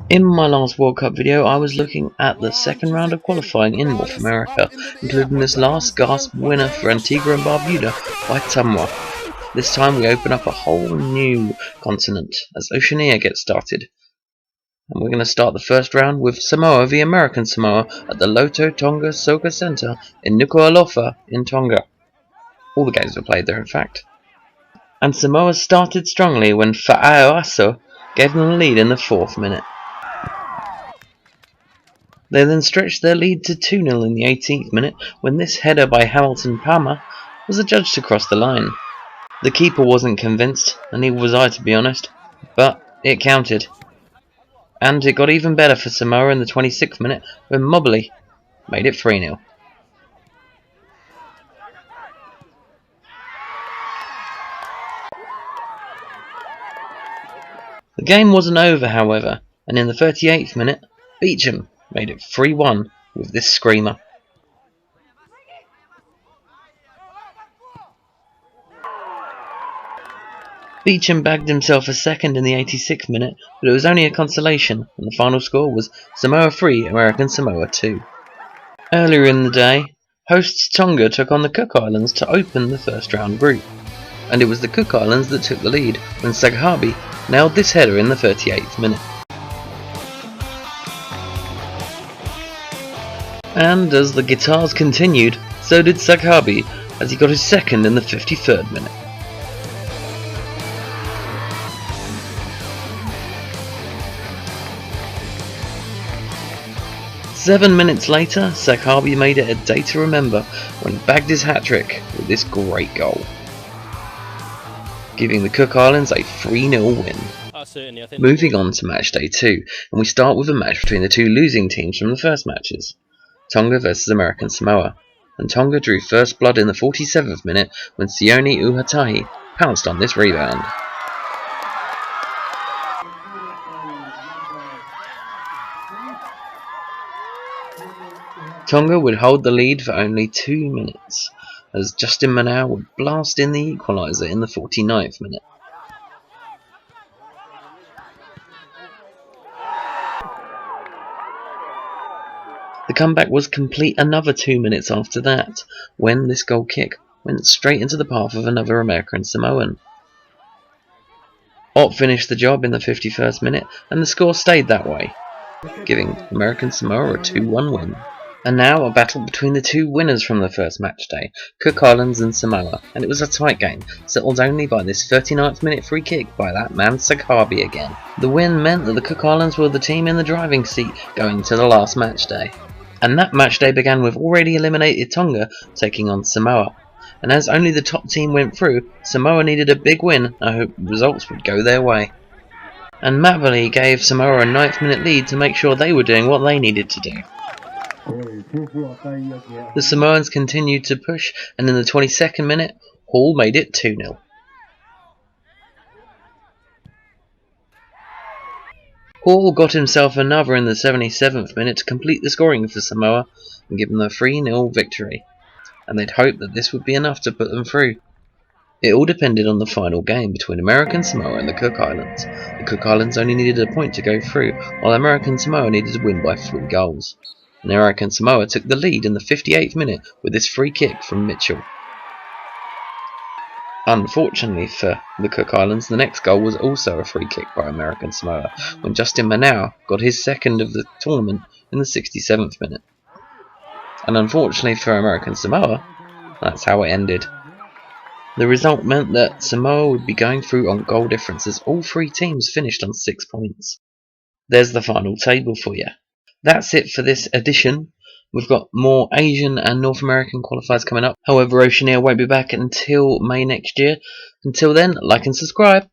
In my last World Cup video, I was looking at the second round of qualifying in North America, including this last gasp winner for Antigua and Barbuda by Samoa. This time we open up a whole new continent as Oceania gets started. And we're going to start the first round with Samoa v American Samoa at the Loto Tonga Soka Centre in Nuku'alofa in Tonga. All the games were played there, in fact. And Samoa started strongly when Fa'aoaso gave them the lead in the 4th minute. They then stretched their lead to 2-0 in the 18th minute when this header by Hamilton Palmer was adjudged to cross the line. The keeper wasn't convinced, and neither was I, to be honest, but it counted. And it got even better for Samoa in the 26th minute when Mobley made it 3-0. The game wasn't over, however, and in the 38th minute, Beecham made it 3-1 with this screamer. Beecham bagged himself a second in the 86th minute, but it was only a consolation, and the final score was Samoa 3, American Samoa 2. Earlier in the day, hosts Tonga took on the Cook Islands to open the first round group, and it was the Cook Islands that took the lead when Saghabi nailed this header in the 38th minute. And as the guitars continued, so did Saghabi as he got his second in the 53rd minute. Seven minutes later, Saghabi made it a day to remember when he bagged his hat-trick with this great goal, giving the Cook Islands a 3-0 win. Moving on to match day 2, and we start with a match between the two losing teams from the first matches, Tonga versus American Samoa, and Tonga drew first blood in the 47th minute when Sione Uhatahi pounced on this rebound. Tonga would hold the lead for only 2 minutes, as Justin Manow would blast in the equaliser in the 49th minute. The comeback was complete another 2 minutes after that, when this goal kick went straight into the path of another American Samoan. Ott finished the job in the 51st minute, and the score stayed that way, giving American Samoa a 2-1 win. And now a battle between the two winners from the first match day, Cook Islands and Samoa, and it was a tight game, settled only by this 39th minute free kick by that man Saghabi again. The win meant that the Cook Islands were the team in the driving seat going to the last match day. And that match day began with already eliminated Tonga taking on Samoa. And as only the top team went through, Samoa needed a big win. I hope results would go their way. And Mavali gave Samoa a 9th minute lead to make sure they were doing what they needed to do. The Samoans continued to push, and in the 22nd minute, Hall made it 2-0. Hall got himself another in the 77th minute to complete the scoring for Samoa and give them a 3-0 victory, and they'd hoped that this would be enough to put them through. It all depended on the final game between American Samoa and the Cook Islands. The Cook Islands only needed a point to go through, while American Samoa needed to win by 3 goals. And American Samoa took the lead in the 58th minute with this free kick from Mitchell. Unfortunately for the Cook Islands, the next goal was also a free kick by American Samoa when Justin Manow got his second of the tournament in the 67th minute. And unfortunately for American Samoa, that's how it ended. The result meant that Samoa would be going through on goal difference as all 3 teams finished on 6 points. There's the final table for you. That's it for this edition. We've got more Asian and North American qualifiers coming up. However, Oceania won't be back until May next year. Until then, like and subscribe.